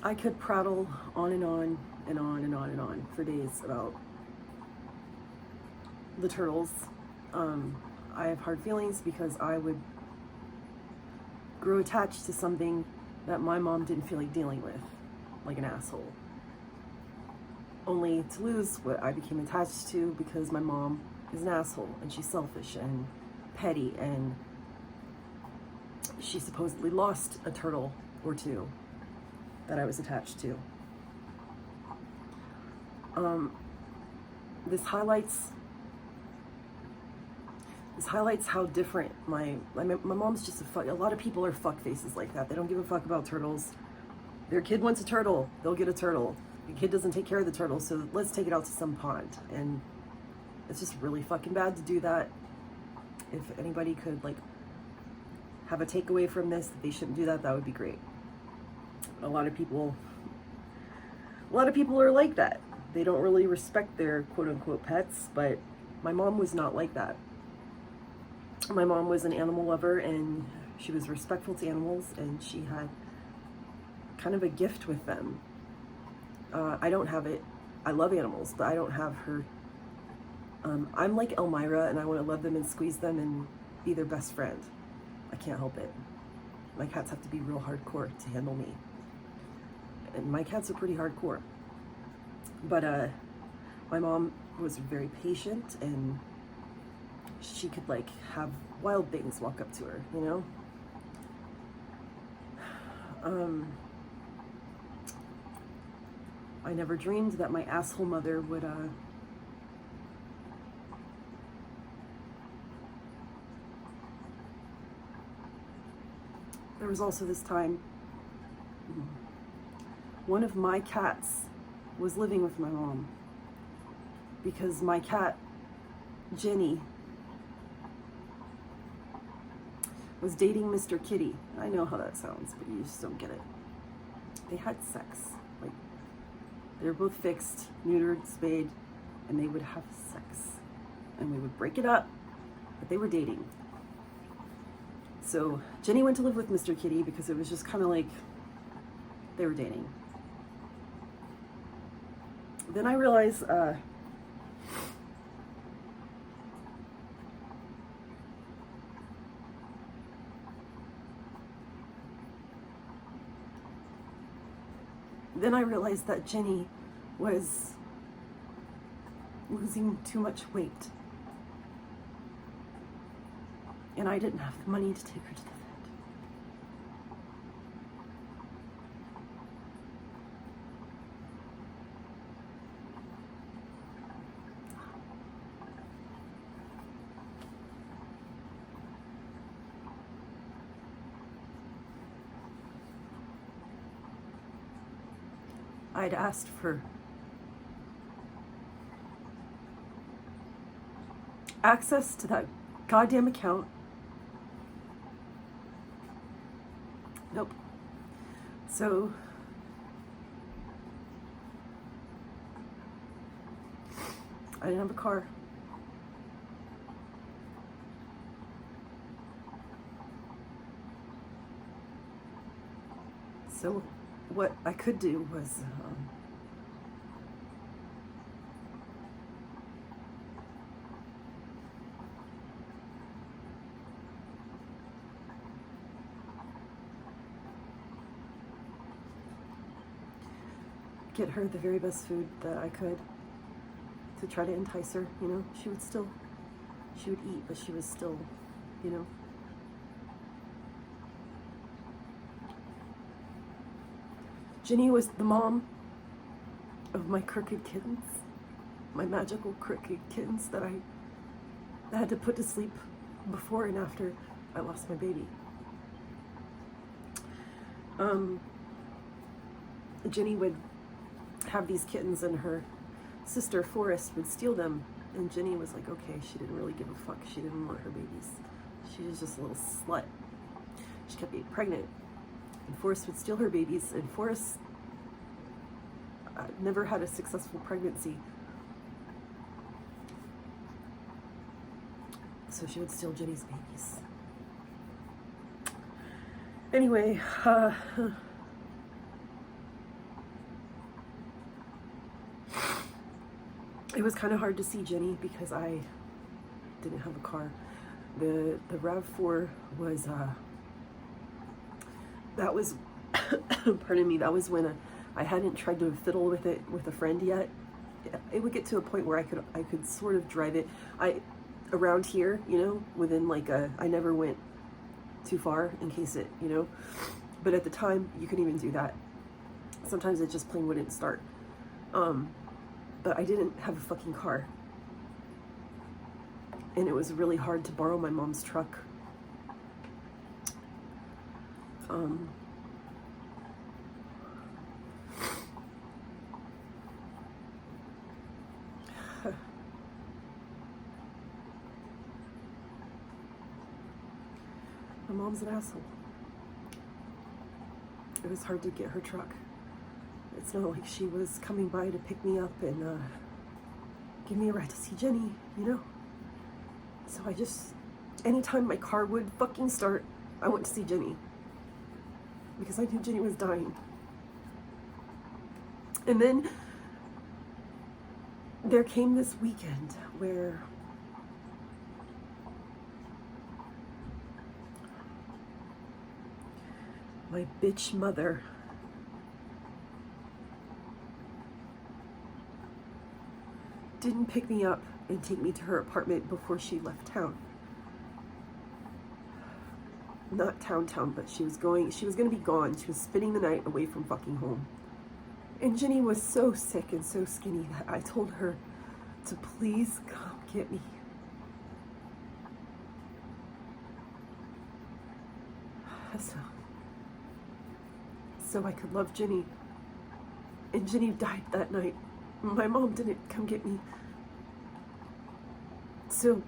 I could prattle on and on and on and on and on for days about the turtles. I have hard feelings because I would grow attached to something that my mom didn't feel like dealing with, like an asshole. Only to lose what I became attached to because my mom is an asshole and she's selfish and petty, and she supposedly lost a turtle or two that I was attached to. This highlights how different my mom's just a lot of people are fuck faces like that. They don't give a fuck about turtles. Their kid wants a turtle, they'll get a turtle. The kid doesn't take care of the turtle, so let's take it out to some pond. And it's just really fucking bad to do that. If anybody could like have a takeaway from this that they shouldn't do that, that would be great. A lot of people are like that. They don't really respect their quote unquote pets, but my mom was not like that. My mom was an animal lover, and she was respectful to animals, and she had kind of a gift with them. I don't have it. I love animals, but I don't have her. I'm like Elmira, and I want to love them and squeeze them and be their best friend. I can't help it. My cats have to be real hardcore to handle me. And my cats are pretty hardcore. But my mom was very patient, and she could like have wild things walk up to her, you know? I never dreamed that my asshole mother would there was also this time one of my cats was living with my mom because my cat Jenny was dating Mr. Kitty. I know how that sounds, but you just don't get it. They had sex. Like, they were both fixed, neutered, spayed, and they would have sex. And we would break it up, but they were dating. So Jenny went to live with Mr. Kitty because it was just kind of like they were dating. Then I realized that Jenny was losing too much weight. And I didn't have the money to take her to the vet. I'd asked for access to that goddamn account. Nope. So I didn't have a car. So what I could do was get her the very best food that I could to try to entice her, you know. She would eat, but she was still, you know. Jenny was the mom of my crooked kittens, my magical crooked kittens that I had to put to sleep before and after I lost my baby. Jenny would have these kittens, and her sister Forrest would steal them, and Jenny was like, okay, she didn't really give a fuck. She didn't want her babies. She was just a little slut. She kept getting pregnant, and Forrest would steal her babies, and Forrest never had a successful pregnancy. So she would steal Jenny's babies. Anyway, it was kind of hard to see Jenny because I didn't have a car. The RAV4 was, that was, pardon me, that was when I hadn't tried to fiddle with it with a friend yet. It would get to a point where I could sort of drive it. Around here, you know, within like I never went too far in case it, you know, but at the time you couldn't even do that. Sometimes it just plain wouldn't start. But I didn't have a fucking car. And it was really hard to borrow my mom's truck. My mom's an asshole. It was hard to get her truck. It's not like she was coming by to pick me up and give me a ride to see Jenny, you know? So I just, anytime my car would fucking start, I went to see Jenny. Because I knew Jenny was dying. And then there came this weekend where my bitch mother didn't pick me up and take me to her apartment before she left town. Not town, but she was gonna be gone. She was spending the night away from fucking home. And Jenny was so sick and so skinny that I told her to please come get me. So I could love Jenny. And Jenny died that night. My mom didn't come get me. So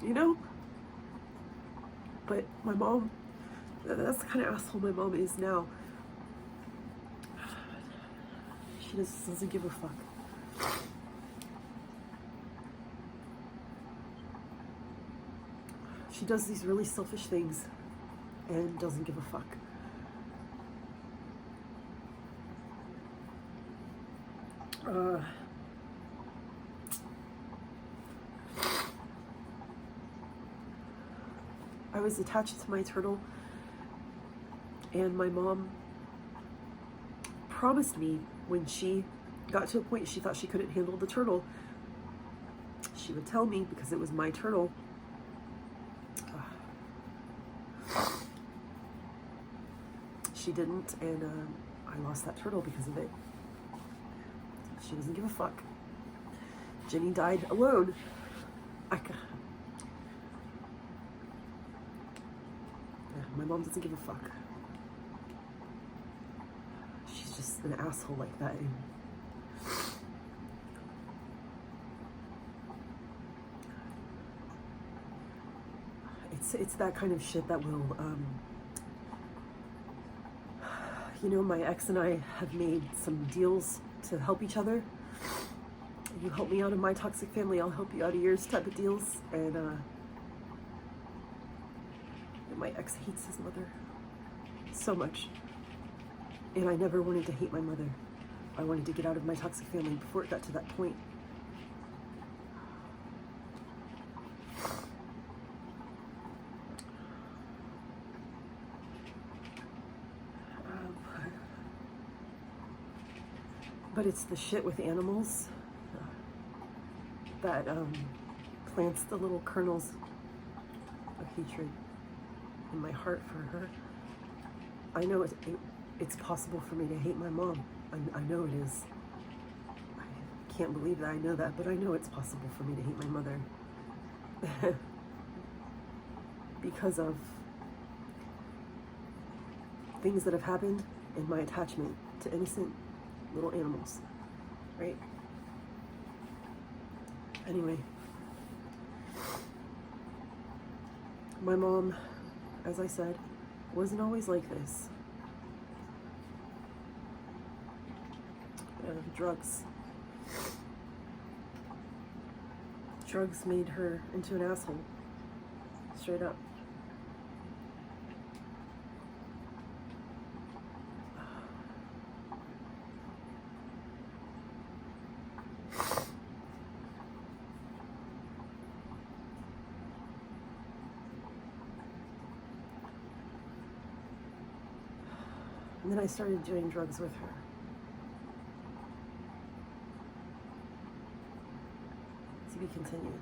you know, but my mom, that's the kind of asshole my mom is now. She just doesn't give a fuck. She does these really selfish things and doesn't give a fuck. I was attached to my turtle, and my mom promised me when she got to a point she thought she couldn't handle the turtle, she would tell me because it was my turtle. She didn't, and I lost that turtle because of it. She doesn't give a fuck. Jenny died alone. My mom doesn't give a fuck. She's just an asshole like that. And it's that kind of shit that will, you know, my ex and I have made some deals to help each other. You help me out of my toxic family, I'll help you out of yours type of deals. And my ex hates his mother so much. And I never wanted to hate my mother. I wanted to get out of my toxic family before it got to that point. But it's the shit with animals that plants the little kernels of hatred in my heart for her. I know it's possible for me to hate my mom. I know it is. I can't believe that I know that, but I know it's possible for me to hate my mother. Because of things that have happened in my attachment to innocent little animals, right? Anyway, my mom, as I said, wasn't always like this. Drugs. Drugs made her into an asshole. Straight up. And then I started doing drugs with her. To be continued.